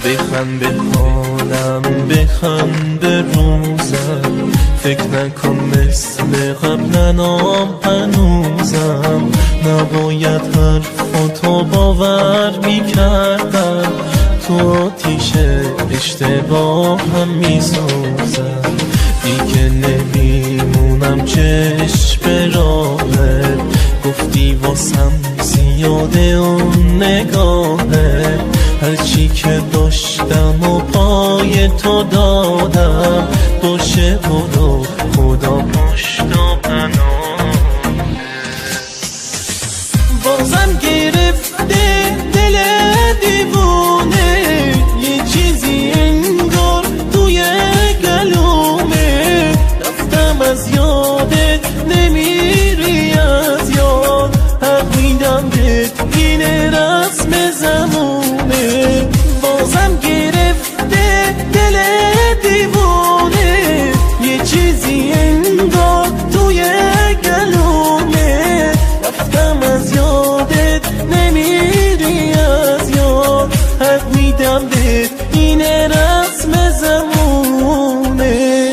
بخند به حالم، بخند به روزم، فکر نکن مثل قبلنام هنوزم. نباید حرفاتو باور میکردم، تو آتیش اشتباهم میسوزم. دیگه نمیمونم چشم راهت، گفتی واسم زیاده اون نگاهت. هرچی که داشتم و پای تو دادم، باشه برو خدا پشت و پناه. بازم گرفته دل دیوونه، یه چیزی انگار توی گلومه. رفتم از یادت نمیری از یاد، حق میدم بهت اینه رسم زمونه. بازم گرفته دل دیوونه، یه چیزی انگار توی گلومه. رفتم از یادت نمیری از یاد، حق میدم بهت اینه رسم زمونه.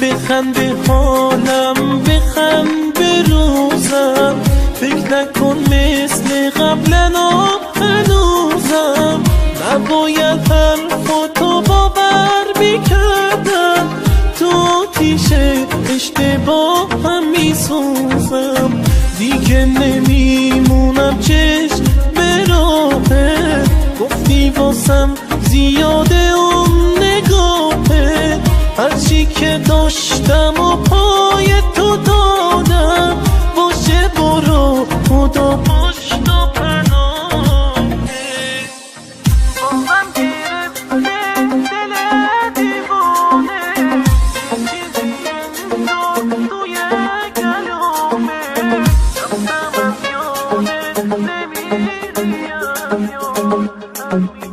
بخند به حالم، بخند به روزم، فکر نکن مثل قبلنام هنوزم. نباید حرفاتو باور میکردم، تو آتیش اشتباهم میسوزم. دیگه نمیمونم چشم به راهت، گفتی واسم زیاده اون نگاهت. هرچی که داشتم و پای تو دادم، باشه برو خدا پشت و پناه. بازم گرفته دل دیوانه، چیزی انگار توی گلومه. رفتم از یادت نمیری از یاد.